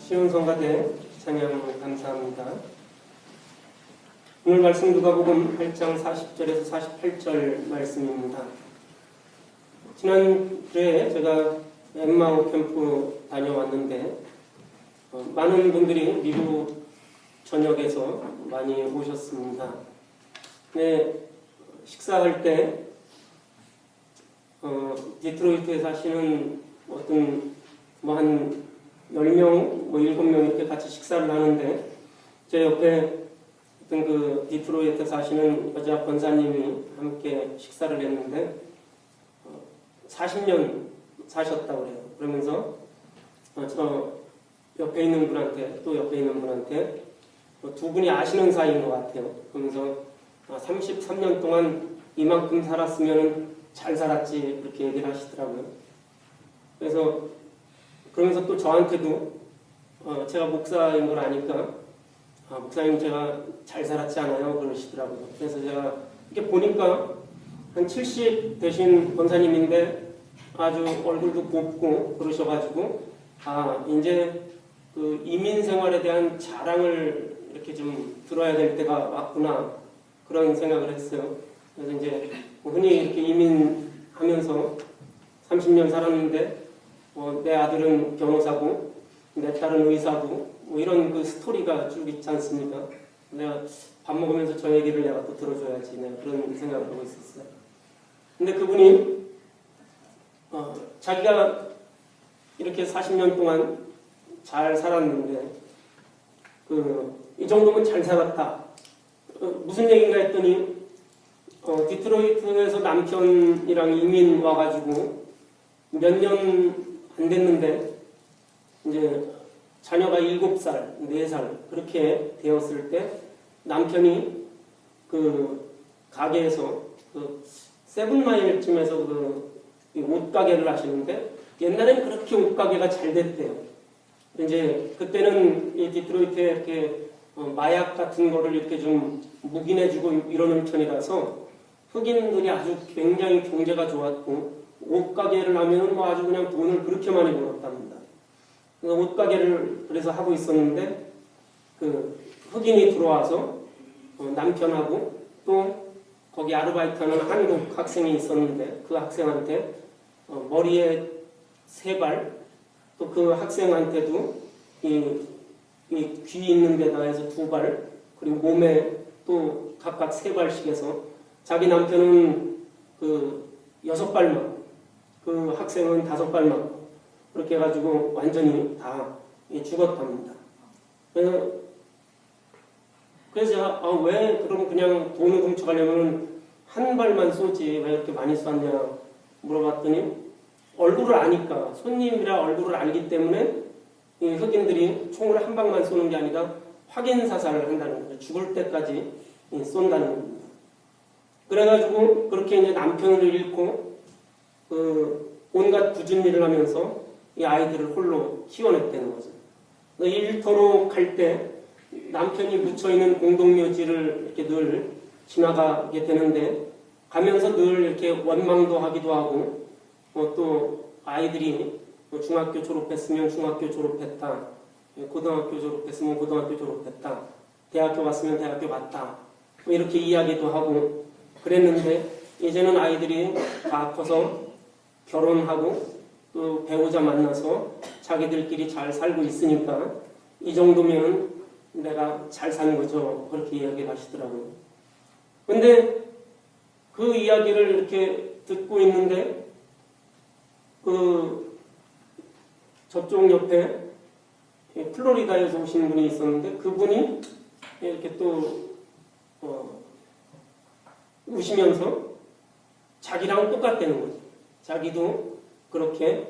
시온성가대 찬양 감사합니다. 오늘 말씀 누가복음 8장 40절에서 48절 말씀입니다. 지난주에 제가 엠마오 캠프 다녀왔는데 많은 분들이 미국 전역에서 많이 오셨습니다. 네, 식사할 때 디트로이트에 사시는 어떤 한 10명, 7명 이렇게 같이 식사를 하는데 제 옆에 어떤 그 디트로이트에 사시는 여자 권사님이 함께 식사를 했는데 40년 사셨다고 그래요. 그러면서 저 옆에 있는 분한테 또 옆에 있는 분한테 두 분이 아시는 사이인 것 같아요. 그러면서 33년 동안 이만큼 살았으면 잘 살았지 그렇게 얘기를 하시더라고요. 그러면서 또 저한테도 제가 목사인 걸 아니까 목사님 제가 잘 살았지 않아요? 그러시더라고요. 그래서 제가 이렇게 보니까 한 70 되신 권사님인데 아주 얼굴도 곱고 그러셔가지고 이제 그 이민 생활에 대한 자랑을 이렇게 좀 들어야 될 때가 왔구나 그런 생각을 했어요. 그래서 이제 흔히 이렇게 이민하면서 30년 살았는데 내 아들은 변호사고 내 딸은 의사고 이런 그 스토리가 쭉 있지 않습니까? 내가 밥 먹으면서 저 얘기를 내가 또 들어줘야지 내가 그런 생각을 하고 있었어요. 근데 그분이 자기가 이렇게 40년 동안 잘 살았는데 이 정도면 잘 살았다. 무슨 얘기인가 했더니 디트로이트에서 남편이랑 이민 와가지고 몇 년 안 됐는데 이제 자녀가 7살, 4살 그렇게 되었을 때 남편이 그 가게에서 그 세븐마일쯤에서 그 옷가게를 하시는데 옛날엔 그렇게 옷가게가 잘 됐대요. 이제 그때는 이 디트로이트에 이렇게 마약 같은 거를 이렇게 좀 묵인해주고 이러는 편이라서 흑인들이 아주 굉장히 경제가 좋았고 옷가게를 하면 아주 그냥 돈을 그렇게 많이 벌었답니다. 옷가게를 그래서 하고 있었는데 그 흑인이 들어와서 남편하고 또 거기 아르바이트하는 한국 학생이 있었는데 그 학생한테 머리에 3발 또 그 학생한테도 이 귀 있는 데다 해서 2발 그리고 몸에 또 각각 3발씩 해서 자기 남편은 그 6발만 그 학생은 5발만 그렇게 해가지고 완전히 다 죽었답니다. 그래서 제가 왜 그럼 그냥 돈을 훔쳐가려면 한 발만 쏘지 왜 이렇게 많이 쐈냐 물어봤더니 얼굴을 아니까 손님이라 얼굴을 알기 때문에 이 흑인들이 총을 한 방만 쏘는 게 아니라 확인 사살을 한다는 거죠. 죽을 때까지 쏜다는 겁니다. 그래가지고 그렇게 이제 남편을 잃고 온갖 굳은 일을 하면서 이 아이들을 홀로 키워냈다는 거죠. 일터로 갈 때 남편이 묻혀있는 공동묘지를 이렇게 늘 지나가게 되는데 가면서 늘 이렇게 원망도 하기도 하고 또 아이들이 중학교 졸업했으면 중학교 졸업했다, 고등학교 졸업했으면 고등학교 졸업했다, 대학교 갔으면 대학교 갔다 이렇게 이야기도 하고 그랬는데 이제는 아이들이 다 커서 결혼하고 또 배우자 만나서 자기들끼리 잘 살고 있으니까 이 정도면 내가 잘 사는 거죠. 그렇게 이야기를 하시더라고요. 근데 그 이야기를 이렇게 듣고 있는데 저쪽 옆에 플로리다에서 오신 분이 있었는데 그분이 이렇게 또 우시면서 자기랑 똑같다는 거죠. 자기도 그렇게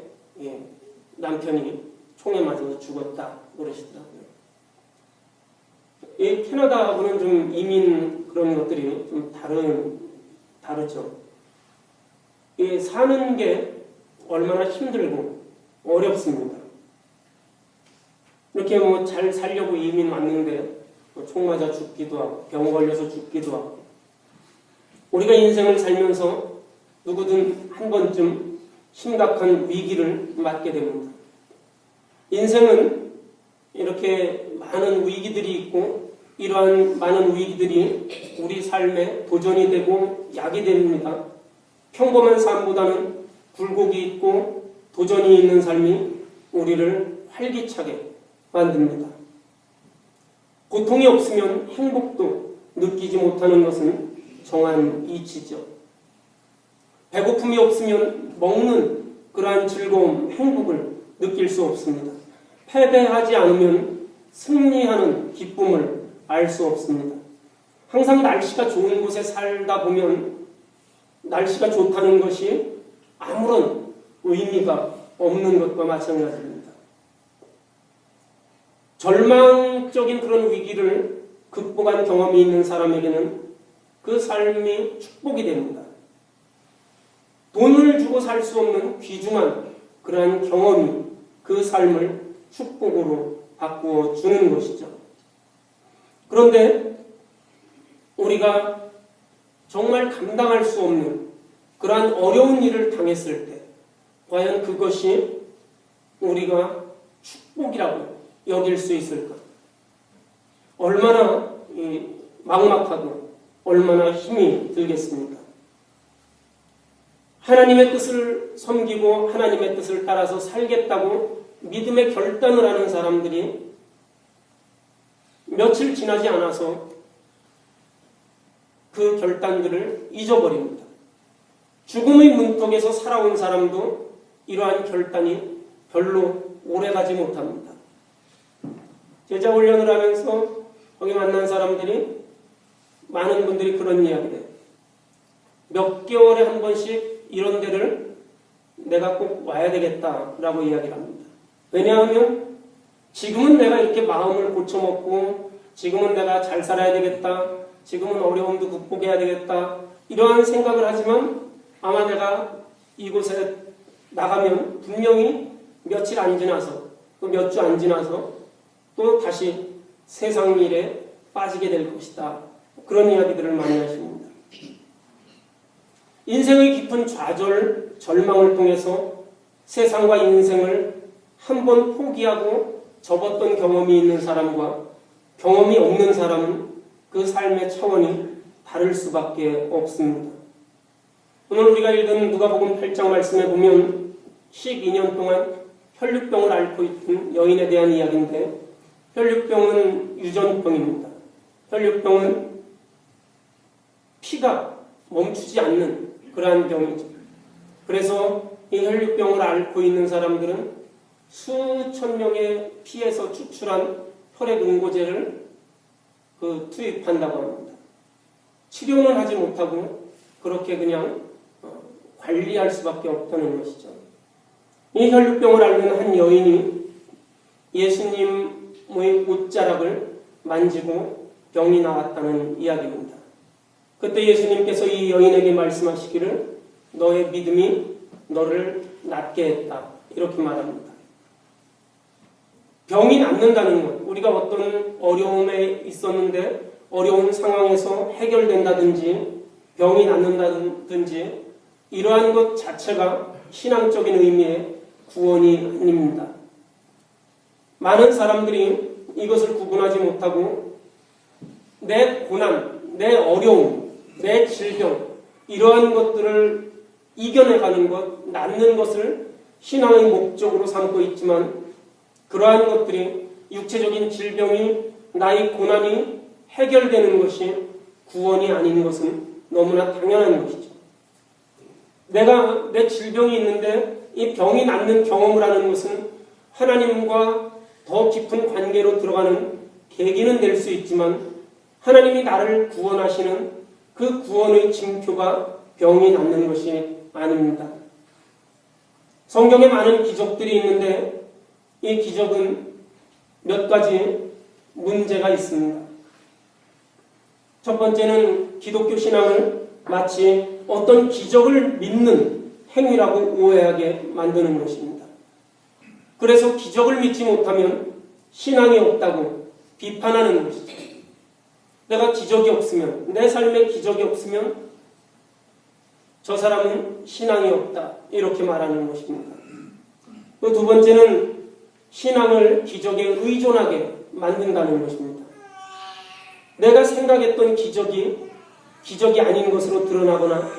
남편이 총에 맞아서 죽었다 그러시더라고요. 이 캐나다하고는 좀 이민 그런 것들이 좀 다르죠. 사는 게 얼마나 힘들고 어렵습니다. 이렇게 잘 살려고 이민 왔는데 총 맞아 죽기도 하고 병 걸려서 죽기도 하고 우리가 인생을 살면서 누구든 한 번쯤 심각한 위기를 맞게 됩니다. 인생은 이렇게 많은 위기들이 있고 이러한 많은 위기들이 우리 삶에 도전이 되고 약이 됩니다. 평범한 삶보다는 굴곡이 있고 도전이 있는 삶이 우리를 활기차게 만듭니다. 고통이 없으면 행복도 느끼지 못하는 것은 정한 이치죠. 배고픔이 없으면 먹는 그러한 즐거움, 행복을 느낄 수 없습니다. 패배하지 않으면 승리하는 기쁨을 알 수 없습니다. 항상 날씨가 좋은 곳에 살다 보면 날씨가 좋다는 것이 아무런 의미가 없는 것과 마찬가지입니다. 절망적인 그런 위기를 극복한 경험이 있는 사람에게는 그 삶이 축복이 됩니다. 돈을 주고 살 수 없는 귀중한 그러한 경험이 그 삶을 축복으로 바꾸어 주는 것이죠. 그런데 우리가 정말 감당할 수 없는 그러한 어려운 일을 당했을 때 과연 그것이 우리가 축복이라고 여길 수 있을까? 얼마나 막막하고 얼마나 힘이 들겠습니까? 하나님의 뜻을 섬기고 하나님의 뜻을 따라서 살겠다고 믿음의 결단을 하는 사람들이 며칠 지나지 않아서 그 결단들을 잊어버립니다. 죽음의 문턱에서 살아온 사람도 이러한 결단이 별로 오래가지 못합니다. 제자 훈련을 하면서 거기 만난 사람들이 많은 분들이 그런 이야기를 해요. 몇 개월에 한 번씩 이런 데를 내가 꼭 와야 되겠다라고 이야기를 합니다. 왜냐하면 지금은 내가 이렇게 마음을 고쳐먹고 지금은 내가 잘 살아야 되겠다. 지금은 어려움도 극복해야 되겠다. 이러한 생각을 하지만 아마 내가 이곳에 나가면 분명히 며칠 안 지나서 또 몇 주 안 지나서 또 다시 세상 일에 빠지게 될 것이다. 그런 이야기들을 많이 하십니다. 인생의 깊은 좌절, 절망을 통해서 세상과 인생을 한번 포기하고 접었던 경험이 있는 사람과 경험이 없는 사람은 그 삶의 차원이 다를 수밖에 없습니다. 오늘 우리가 읽은 누가복음 8장 말씀에 보면 12년 동안 혈류병을 앓고 있던 여인에 대한 이야기인데 혈류병은 유전병입니다. 혈류병은 피가 멈추지 않는 그러한 병이죠. 그래서 이 혈류병을 앓고 있는 사람들은 수천 명의 피에서 추출한 혈액 응고제를 투입한다고 합니다. 치료는 하지 못하고 그렇게 그냥 관리할 수밖에 없다는 것이죠. 이 혈류병을 앓는 한 여인이 예수님의 옷자락을 만지고 병이 나았다는 이야기입니다. 그때 예수님께서 이 여인에게 말씀하시기를 너의 믿음이 너를 낫게 했다. 이렇게 말합니다. 병이 낫는다는 것, 우리가 어떤 어려움에 있었는데 어려운 상황에서 해결된다든지 병이 낫는다든지 이러한 것 자체가 신앙적인 의미의 구원이 아닙니다. 많은 사람들이 이것을 구분하지 못하고 내 고난, 내 어려움, 내 질병 이러한 것들을 이겨내가는 것, 낫는 것을 신앙의 목적으로 삼고 있지만 그러한 것들이 육체적인 질병이 나의 고난이 해결되는 것이 구원이 아닌 것은 너무나 당연한 것이죠. 내가 내 질병이 있는데 이 병이 낫는 경험을 하는 것은 하나님과 더 깊은 관계로 들어가는 계기는 될 수 있지만 하나님이 나를 구원하시는 그 구원의 징표가 병이 낫는 것이 아닙니다. 성경에 많은 기적들이 있는데 이 기적은 몇 가지 문제가 있습니다. 첫 번째는 기독교 신앙을 마치 어떤 기적을 믿는 행위라고 오해하게 만드는 것입니다. 그래서 기적을 믿지 못하면 신앙이 없다고 비판하는 것이죠. 내가 기적이 없으면, 내 삶에 기적이 없으면 저 사람은 신앙이 없다. 이렇게 말하는 것입니다. 또 두 번째는 신앙을 기적에 의존하게 만든다는 것입니다. 내가 생각했던 기적이 아닌 것으로 드러나거나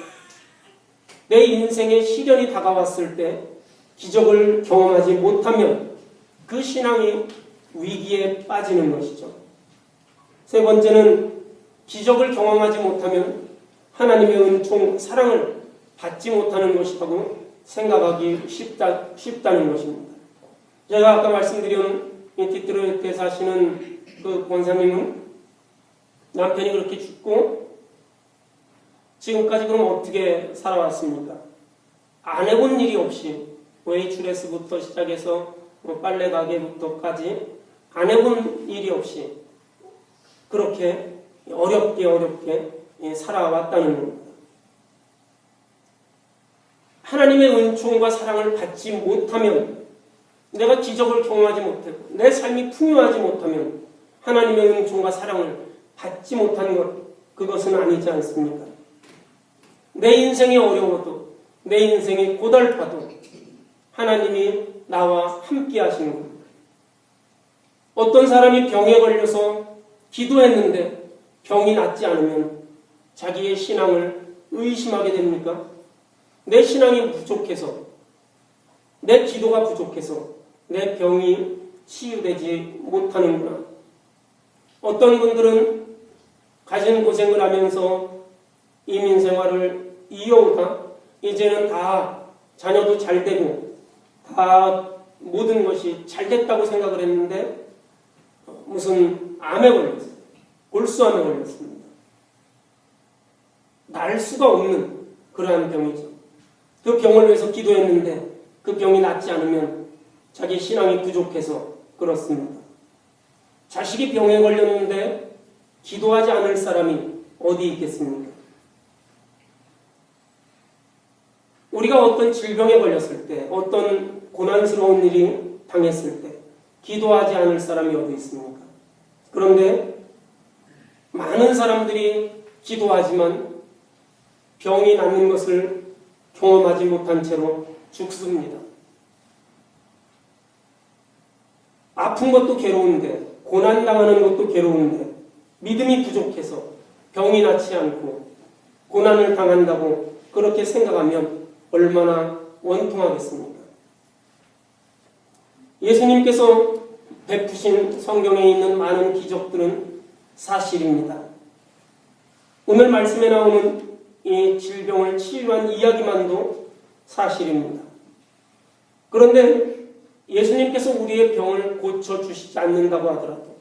내 인생에 시련이 다가왔을 때 기적을 경험하지 못하면 그 신앙이 위기에 빠지는 것이죠. 세 번째는 기적을 경험하지 못하면 하나님의 은총, 사랑을 받지 못하는 것이라고 생각하기 쉽다는 것입니다. 제가 아까 말씀드린 디트로이트에 사시는 그 권사님은 남편이 그렇게 죽고 지금까지 그럼 어떻게 살아왔습니까? 안 해본 일이 없이 웨이트레스부터 시작해서 빨래 가게부터까지 안 해본 일이 없이 그렇게 어렵게 살아왔다는 겁니다. 하나님의 은총과 사랑을 받지 못하면, 내가 기적을 경험하지 못하고 내 삶이 풍요하지 못하면 하나님의 은총과 사랑을 받지 못하는 것, 그것은 아니지 않습니까? 내 인생이 어려워도, 내 인생이 고달파도 하나님이 나와 함께 하시는 겁니다. 어떤 사람이 병에 걸려서 기도했는데 병이 낫지 않으면 자기의 신앙을 의심하게 됩니까? 내 신앙이 부족해서, 내 기도가 부족해서 내 병이 치유되지 못하는구나. 어떤 분들은 가진 고생을 하면서 이민 생활을 이어오다 이제는 다 자녀도 잘 되고 다 모든 것이 잘 됐다고 생각을 했는데 무슨 암에 걸렸어요. 골수암에 걸렸습니다. 날 수가 없는 그러한 병이죠. 그 병을 위해서 기도했는데 그 병이 낫지 않으면 자기 신앙이 부족해서 그렇습니다. 자식이 병에 걸렸는데 기도하지 않을 사람이 어디 있겠습니까? 우리가 어떤 질병에 걸렸을 때, 어떤 고난스러운 일이 당했을 때 기도하지 않을 사람이 어디 있습니까? 그런데 많은 사람들이 기도하지만 병이 낫는 것을 경험하지 못한 채로 죽습니다. 아픈 것도 괴로운데, 고난당하는 것도 괴로운데 믿음이 부족해서 병이 낫지 않고 고난을 당한다고 그렇게 생각하면 얼마나 원통하겠습니까? 예수님께서 베푸신 성경에 있는 많은 기적들은 사실입니다. 오늘 말씀에 나오는 이 질병을 치유한 이야기만도 사실입니다. 그런데 예수님께서 우리의 병을 고쳐주시지 않는다고 하더라도,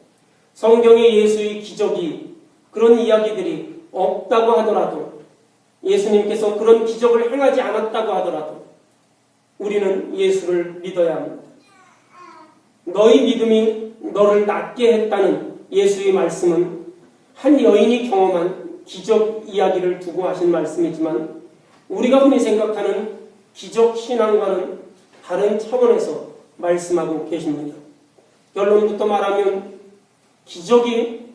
성경에 예수의 기적이, 그런 이야기들이 없다고 하더라도, 예수님께서 그런 기적을 행하지 않았다고 하더라도 우리는 예수를 믿어야 합니다. 너희 믿음이 너를 낫게 했다는 예수의 말씀은 한 여인이 경험한 기적 이야기를 두고 하신 말씀이지만 우리가 흔히 생각하는 기적 신앙과는 다른 차원에서 말씀하고 계십니다. 결론부터 말하면 기적이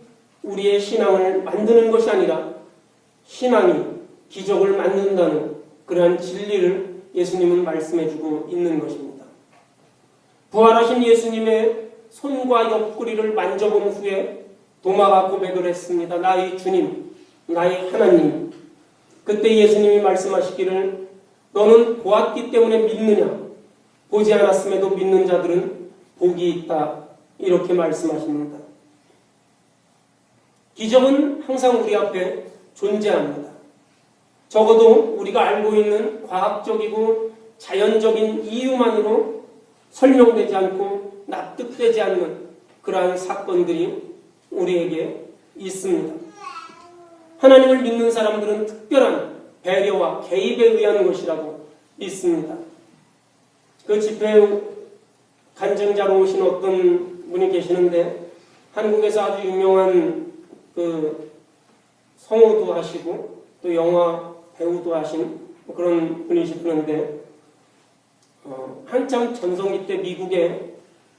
우리의 신앙을 만드는 것이 아니라 신앙이 기적을 만든다는 그러한 진리를 예수님은 말씀해주고 있는 것입니다. 부활하신 예수님의 손과 옆구리를 만져본 후에 도마가 고백을 했습니다. 나의 주님, 나의 하나님. 그때 예수님이 말씀하시기를 너는 보았기 때문에 믿느냐? 보지 않았음에도 믿는 자들은 복이 있다. 이렇게 말씀하십니다. 기적은 항상 우리 앞에 존재합니다. 적어도 우리가 알고 있는 과학적이고 자연적인 이유만으로 설명되지 않고 납득되지 않는 그러한 사건들이 우리에게 있습니다. 하나님을 믿는 사람들은 특별한 배려와 개입에 의한 것이라고 믿습니다. 그 집회 간증자로 오신 어떤 분이 계시는데 한국에서 아주 유명한 그 성우도 하시고 또 영화 배우도 하신 그런 분이시는데 한참 전성기 때 미국에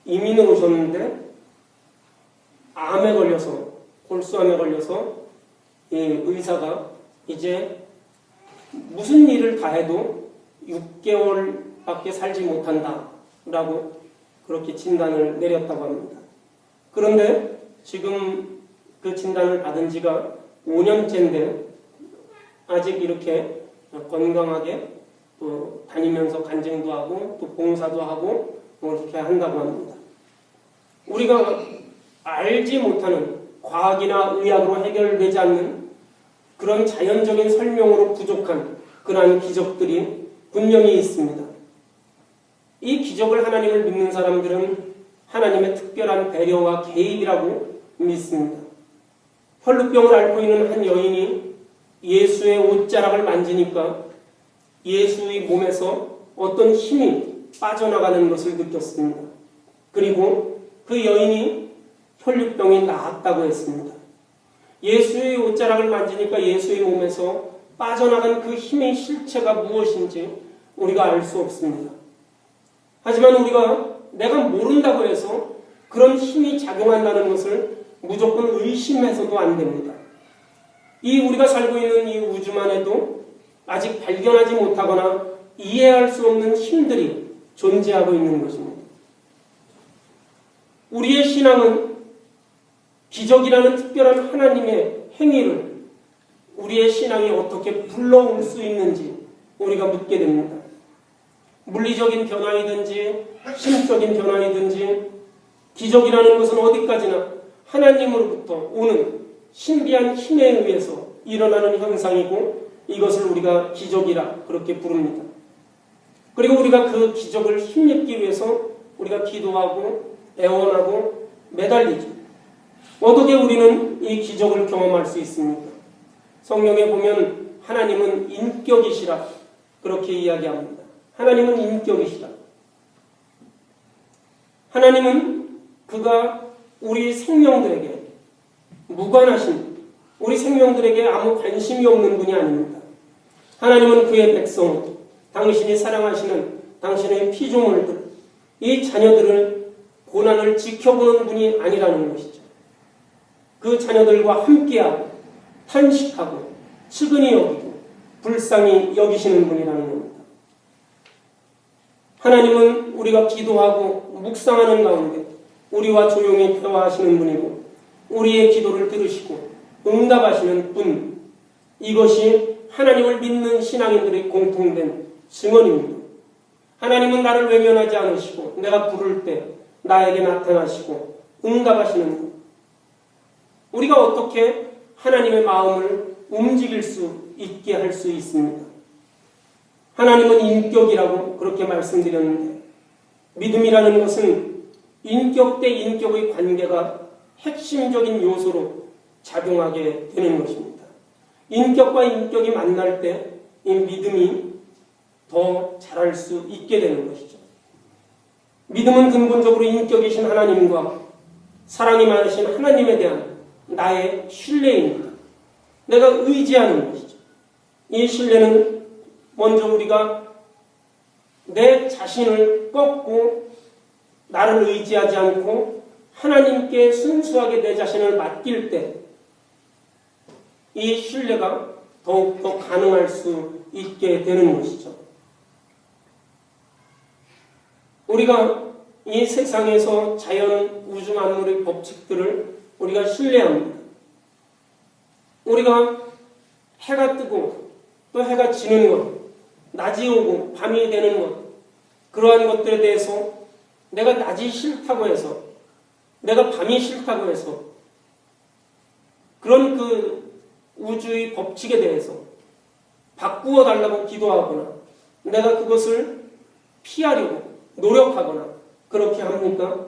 이민을 오셨는데 암에 걸려서, 골수암에 걸려서 이 의사가 이제 무슨 일을 다 해도 6개월밖에 살지 못한다 라고 그렇게 진단을 내렸다고 합니다. 그런데 지금 그 진단을 받은 지가 5년째인데 아직 이렇게 건강하게 또 다니면서 간증도 하고 또 봉사도 하고 이렇게 한다고 합니다. 우리가 알지 못하는 과학이나 의학으로 해결되지 않는 그런 자연적인 설명으로 부족한 그러한 기적들이 분명히 있습니다. 이 기적을 하나님을 믿는 사람들은 하나님의 특별한 배려와 개입이라고 믿습니다. 혈루병을 앓고 있는 한 여인이 예수의 옷자락을 만지니까 예수의 몸에서 어떤 힘이 빠져나가는 것을 느꼈습니다. 그리고 그 여인이 혈루병이 나았다고 했습니다. 예수의 옷자락을 만지니까 예수의 몸에서 빠져나간 그 힘의 실체가 무엇인지 우리가 알 수 없습니다. 하지만 우리가 내가 모른다고 해서 그런 힘이 작용한다는 것을 무조건 의심해서도 안 됩니다. 이 우리가 살고 있는 이 우주만 해도 아직 발견하지 못하거나 이해할 수 없는 힘들이 존재하고 있는 것입니다. 우리의 신앙은 기적이라는 특별한 하나님의 행위를 우리의 신앙이 어떻게 불러올 수 있는지 우리가 묻게 됩니다. 물리적인 변화이든지 심적인 변화이든지 기적이라는 것은 어디까지나 하나님으로부터 오는 신비한 힘에 의해서 일어나는 현상이고 이것을 우리가 기적이라 그렇게 부릅니다. 그리고 우리가 그 기적을 힘입기 위해서 우리가 기도하고 애원하고 매달리죠. 어떻게 우리는 이 기적을 경험할 수 있습니까? 성경에 보면 하나님은 인격이시라 그렇게 이야기합니다. 하나님은 인격이시다. 하나님은 그가 우리 생명들에게 무관하신 우리 생명들에게 아무 관심이 없는 분이 아닙니다. 하나님은 그의 백성, 당신이 사랑하시는 당신의 피조물들, 이 자녀들을 고난을 지켜보는 분이 아니라는 것이죠. 그 자녀들과 함께하고 탄식하고 측은히 여기고 불쌍히 여기시는 분이라는 겁니다. 하나님은 우리가 기도하고 묵상하는 가운데 우리와 조용히 대화하시는 분이고 우리의 기도를 들으시고 응답하시는 분, 이것이 하나님을 믿는 신앙인들의 공통된 증언입니다. 하나님은 나를 외면하지 않으시고 내가 부를 때 나에게 나타나시고 응답하시는 분. 우리가 어떻게 하나님의 마음을 움직일 수 있게 할 수 있습니까? 하나님은 인격이라고 그렇게 말씀드렸는데 믿음이라는 것은 인격 대 인격의 관계가 핵심적인 요소로 작용하게 되는 것입니다. 인격과 인격이 만날 때 이 믿음이 더 자랄 수 있게 되는 것이죠. 믿음은 근본적으로 인격이신 하나님과 사랑이 많으신 하나님에 대한 나의 신뢰입니다. 내가 의지하는 것이죠. 이 신뢰는 먼저 우리가 내 자신을 꺾고 나를 의지하지 않고 하나님께 순수하게 내 자신을 맡길 때 이 신뢰가 더욱더 가능할 수 있게 되는 것이죠. 우리가 이 세상에서 자연, 우주 만물의 법칙들을 우리가 신뢰합니다. 우리가 해가 뜨고 또 해가 지는 것, 낮이 오고 밤이 되는 것, 그러한 것들에 대해서 내가 낮이 싫다고 해서 내가 밤이 싫다고 해서 그런 그 우주의 법칙에 대해서 바꾸어 달라고 기도하거나 내가 그것을 피하려고 노력하거나 그렇게 합니까?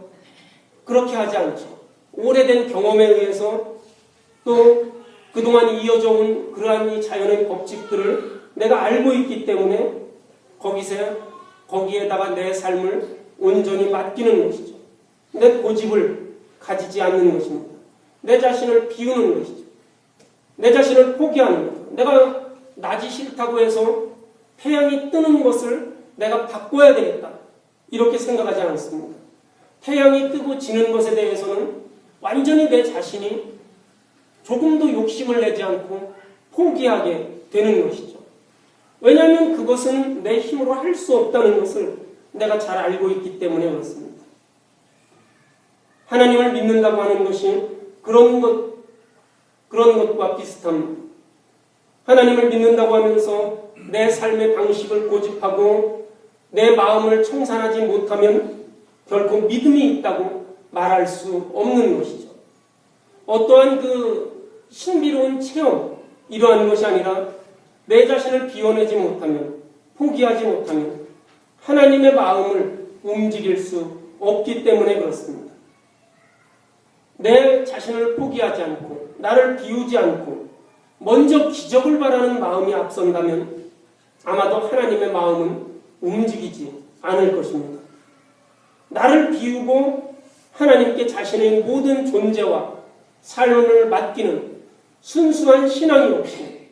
그렇게 하지 않죠. 오래된 경험에 의해서 또 그동안 이어져 온 그러한 이 자연의 법칙들을 내가 알고 있기 때문에 거기에다가 내 삶을 온전히 맡기는 것이죠. 내 고집을 가지지 않는 것입니다. 내 자신을 비우는 것이죠. 내 자신을 포기하는 것. 내가 낮이 싫다고 해서 태양이 뜨는 것을 내가 바꿔야 되겠다. 이렇게 생각하지 않습니다. 태양이 뜨고 지는 것에 대해서는 완전히 내 자신이 조금도 욕심을 내지 않고 포기하게 되는 것이죠. 왜냐하면 그것은 내 힘으로 할 수 없다는 것을 내가 잘 알고 있기 때문에 그렇습니다. 하나님을 믿는다고 하는 것이 그런 것과 비슷합니다. 하나님을 믿는다고 하면서 내 삶의 방식을 고집하고 내 마음을 청산하지 못하면 결코 믿음이 있다고 말할 수 없는 것이죠. 어떠한 그 신비로운 체험, 이러한 것이 아니라 내 자신을 비워내지 못하면, 포기하지 못하면 하나님의 마음을 움직일 수 없기 때문에 그렇습니다. 내 자신을 포기하지 않고 나를 비우지 않고 먼저 기적을 바라는 마음이 앞선다면 아마도 하나님의 마음은 움직이지 않을 것입니다. 나를 비우고 하나님께 자신의 모든 존재와 삶을 맡기는 순수한 신앙이 없이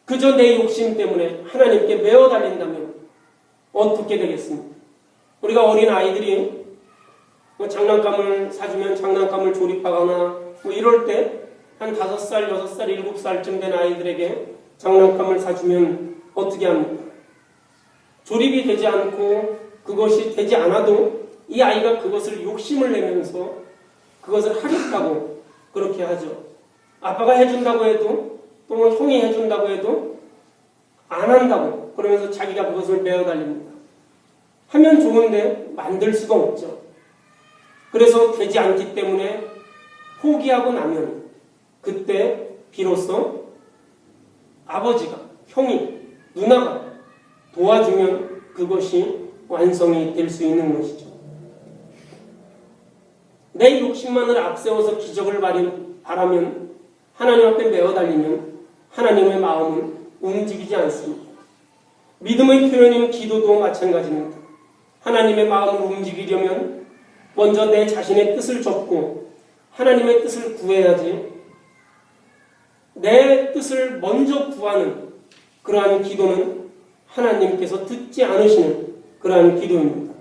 그저 내 욕심 때문에 하나님께 매어 달린다면 어떻게 되겠습니까? 우리가 어린 아이들이 장난감을 사주면 장난감을 조립하거나 이럴 때 한 5살, 6살, 7살쯤 된 아이들에게 장난감을 사주면 어떻게 합니까? 조립이 되지 않고 그것이 되지 않아도 이 아이가 그것을 욕심을 내면서 그것을 하겠다고 그렇게 하죠. 아빠가 해준다고 해도 또 형이 해준다고 해도 안 한다고 그러면서 자기가 그것을 매어 달립니다. 하면 좋은데 만들 수가 없죠. 그래서 되지 않기 때문에 포기하고 나면 그때 비로소 아버지가, 형이, 누나가 도와주면 그것이 완성이 될 수 있는 것이죠. 내 욕심만을 앞세워서 기적을 바라면 하나님 앞에 매어 달리면 하나님의 마음은 움직이지 않습니다. 믿음의 표현인 기도도 마찬가지입니다. 하나님의 마음을 움직이려면 먼저 내 자신의 뜻을 접고 하나님의 뜻을 구해야지 내 뜻을 먼저 구하는 그러한 기도는 하나님께서 듣지 않으시는 그러한 기도입니다.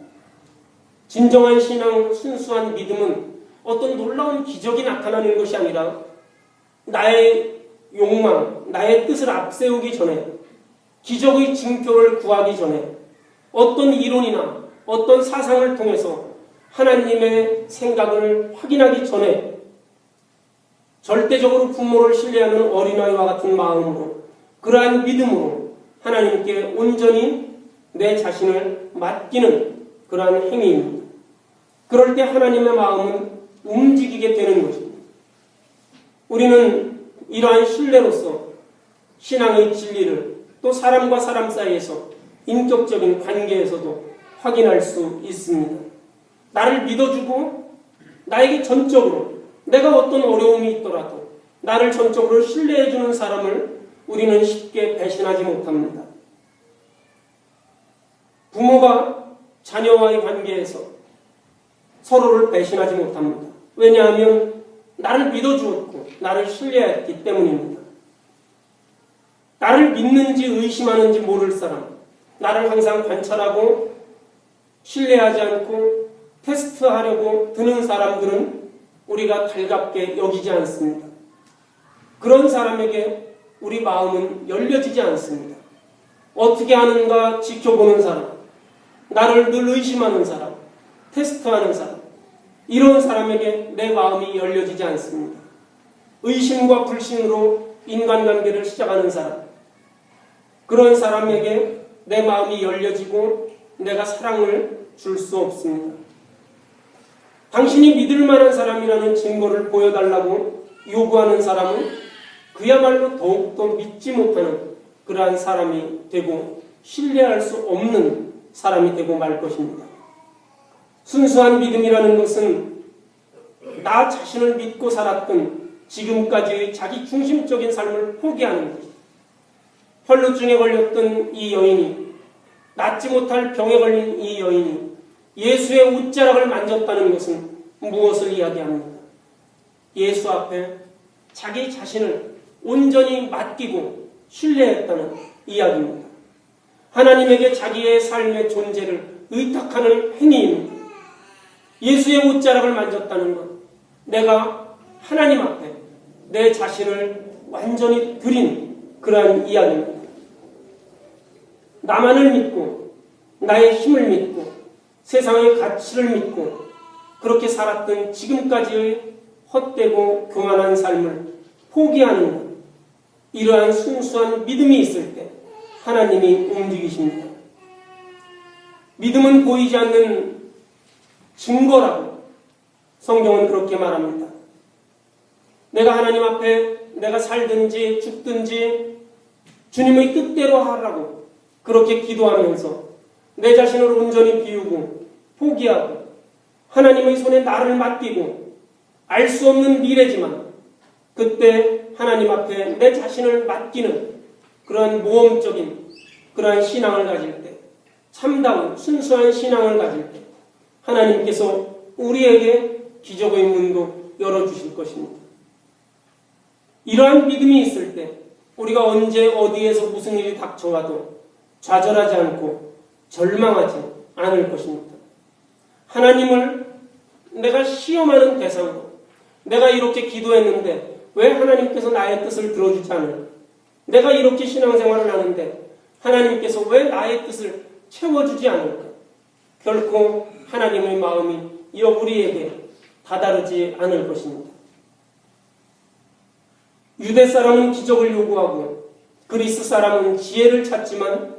진정한 신앙, 순수한 믿음은 어떤 놀라운 기적이 나타나는 것이 아니라 나의 욕망, 나의 뜻을 앞세우기 전에 기적의 징표를 구하기 전에 어떤 이론이나 어떤 사상을 통해서 하나님의 생각을 확인하기 전에 절대적으로 부모를 신뢰하는 어린아이와 같은 마음으로 그러한 믿음으로 하나님께 온전히 내 자신을 맡기는 그러한 행위입니다. 그럴 때 하나님의 마음은 움직이게 되는 것입니다. 우리는 이러한 신뢰로서 신앙의 진리를 또 사람과 사람 사이에서 인격적인 관계에서도 확인할 수 있습니다. 나를 믿어주고 나에게 전적으로 내가 어떤 어려움이 있더라도 나를 전적으로 신뢰해주는 사람을 우리는 쉽게 배신하지 못합니다. 부모가 자녀와의 관계에서 서로를 배신하지 못합니다. 왜냐하면 나를 믿어주었고 나를 신뢰했기 때문입니다. 나를 믿는지 의심하는지 모를 사람, 나를 항상 관찰하고 신뢰하지 않고 테스트하려고 드는 사람들은 우리가 달갑게 여기지 않습니다. 그런 사람에게 우리 마음은 열려지지 않습니다. 어떻게 하는가 지켜보는 사람, 나를 늘 의심하는 사람, 테스트하는 사람, 이런 사람에게 내 마음이 열려지지 않습니다. 의심과 불신으로 인간관계를 시작하는 사람, 그런 사람에게 내 마음이 열려지고 내가 사랑을 줄 수 없습니다. 당신이 믿을 만한 사람이라는 증거를 보여달라고 요구하는 사람은 그야말로 더욱더 믿지 못하는 그러한 사람이 되고 신뢰할 수 없는 사람이 되고 말 것입니다. 순수한 믿음이라는 것은 나 자신을 믿고 살았던 지금까지의 자기 중심적인 삶을 포기하는 것입니다. 혈루증에 걸렸던 이 여인이, 낫지 못할 병에 걸린 이 여인이 예수의 옷자락을 만졌다는 것은 무엇을 이야기합니까? 예수 앞에 자기 자신을 온전히 맡기고 신뢰했다는 이야기입니다. 하나님에게 자기의 삶의 존재를 의탁하는 행위입니다. 예수의 옷자락을 만졌다는 것, 내가 하나님 앞에 내 자신을 완전히 드린 그러한 이야기입니다. 나만을 믿고 나의 힘을 믿고 세상의 가치를 믿고 그렇게 살았던 지금까지의 헛되고 교만한 삶을 포기하는 것, 이러한 순수한 믿음이 있을 때 하나님이 움직이십니다. 믿음은 보이지 않는 증거라고 성경은 그렇게 말합니다. 내가 하나님 앞에 내가 살든지 죽든지 주님의 뜻대로 하라고 그렇게 기도하면서 내 자신을 온전히 비우고 포기하고 하나님의 손에 나를 맡기고 알 수 없는 미래지만 그때 하나님 앞에 내 자신을 맡기는 그러한 모험적인 그러한 신앙을 가질 때, 참다운 순수한 신앙을 가질 때 하나님께서 우리에게 기적의 문도 열어주실 것입니다. 이러한 믿음이 있을 때 우리가 언제 어디에서 무슨 일이 닥쳐와도 좌절하지 않고 절망하지 않을 것입니다. 하나님을 내가 시험하는 대상으로 내가 이렇게 기도했는데 왜 하나님께서 나의 뜻을 들어주지 않을까? 내가 이렇게 신앙생활을 하는데 하나님께서 왜 나의 뜻을 채워주지 않을까? 결코 하나님의 마음이 우리에게 다다르지 않을 것입니다. 유대 사람은 기적을 요구하고 그리스 사람은 지혜를 찾지만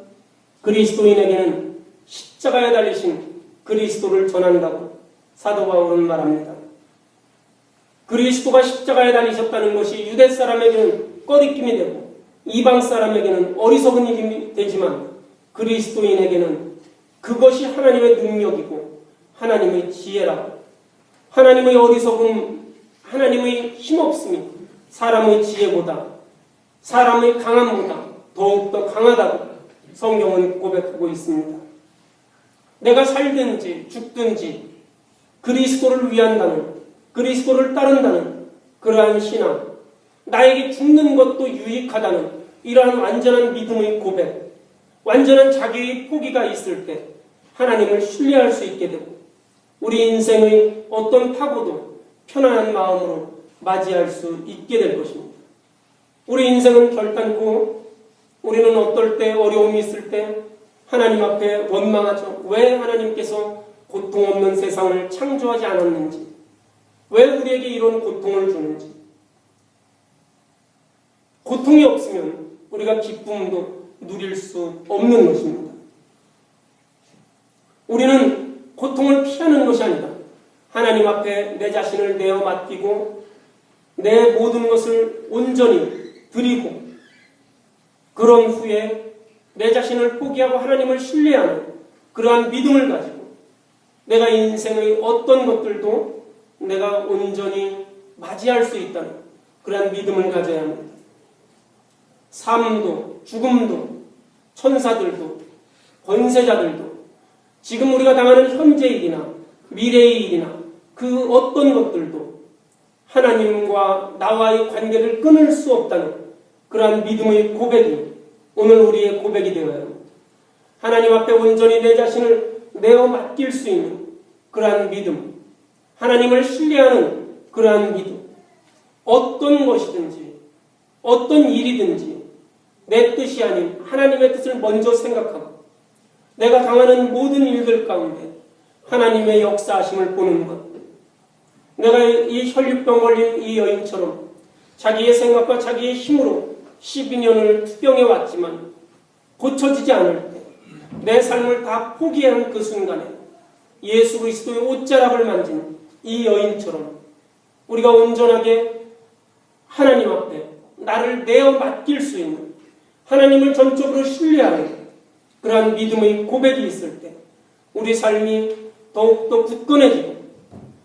그리스도인에게는 십자가에 달리신 그리스도를 전한다고 사도 바울은 말합니다. 그리스도가 십자가에 달리셨다는 것이 유대 사람에게는 꺼리낌이 되고 이방 사람에게는 어리석은 일이 되지만 그리스도인에게는 그것이 하나님의 능력이고 하나님의 지혜라고, 하나님의 어리석음, 하나님의 힘없음이 사람의 지혜보다, 사람의 강함보다 더욱더 강하다고 성경은 고백하고 있습니다. 내가 살든지 죽든지 그리스도를 위한다는, 그리스도를 따른다는 그러한 신앙, 나에게 죽는 것도 유익하다는 이러한 완전한 믿음의 고백, 완전한 자기의 포기가 있을 때 하나님을 신뢰할 수 있게 되고 우리 인생의 어떤 파고도 편안한 마음으로 맞이할 수 있게 될 것입니다. 우리 인생은 결단코 우리는 어떨 때 어려움이 있을 때 하나님 앞에 원망하죠. 왜 하나님께서 고통 없는 세상을 창조하지 않았는지, 왜 우리에게 이런 고통을 주는지. 고통이 없으면 우리가 기쁨도 누릴 수 없는 것입니다. 우리는 고통을 피하는 것이 아니다. 하나님 앞에 내 자신을 내어 맡기고 내 모든 것을 온전히 드리고 그런 후에 내 자신을 포기하고 하나님을 신뢰하는 그러한 믿음을 가지고 내가 인생의 어떤 것들도 내가 온전히 맞이할 수 있다는 그러한 믿음을 가져야 합니다. 삶도 죽음도 천사들도 권세자들도 지금 우리가 당하는 현재의 일이나 미래의 일이나 그 어떤 것들도 하나님과 나와의 관계를 끊을 수 없다는 그러한 믿음의 고백이 오늘 우리의 고백이 되어야 합니다. 하나님 앞에 온전히 내 자신을 내어 맡길 수 있는 그러한 믿음, 하나님을 신뢰하는 그러한 믿음, 어떤 것이든지 어떤 일이든지 내 뜻이 아닌 하나님의 뜻을 먼저 생각하고 내가 당하는 모든 일들 가운데 하나님의 역사하심을 보는 것. 내가 이 혈류병 걸린 이 여인처럼 자기의 생각과 자기의 힘으로 12년을 투병해 왔지만 고쳐지지 않을 때 내 삶을 다 포기한 그 순간에 예수 그리스도의 옷자락을 만진 이 여인처럼 우리가 온전하게 하나님 앞에 나를 내어 맡길 수 있는, 하나님을 전적으로 신뢰하는 그러한 믿음의 고백이 있을 때 우리 삶이 더욱더 굳건해지고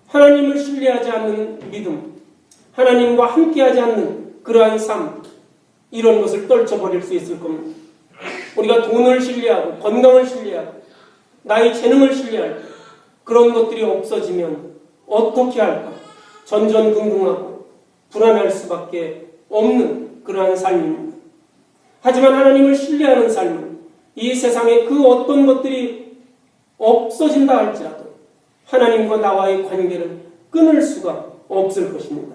하나님을 신뢰하지 않는 믿음, 하나님과 함께하지 않는 그러한 삶, 이런 것을 떨쳐버릴 수 있을 겁니다. 우리가 돈을 신뢰하고 건강을 신뢰하고 나의 재능을 신뢰할 때 그런 것들이 없어지면 어떻게 할까? 전전긍긍하고 불안할 수밖에 없는 그러한 삶입니다. 하지만 하나님을 신뢰하는 삶은 이 세상에 그 어떤 것들이 없어진다 할지라도 하나님과 나와의 관계를 끊을 수가 없을 것입니다.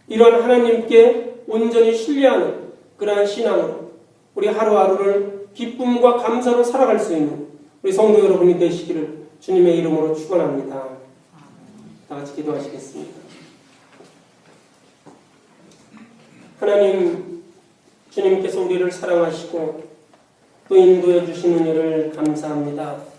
이러한 하나님께 온전히 신뢰하는 그러한 신앙으로 우리 하루하루를 기쁨과 감사로 살아갈 수 있는 우리 성도 여러분이 되시기를 주님의 이름으로 축원합니다. 다 같이 기도하시겠습니다. 하나님, 주님께서 우리를 사랑하시고 또 인도해 주신 은혜를 감사합니다.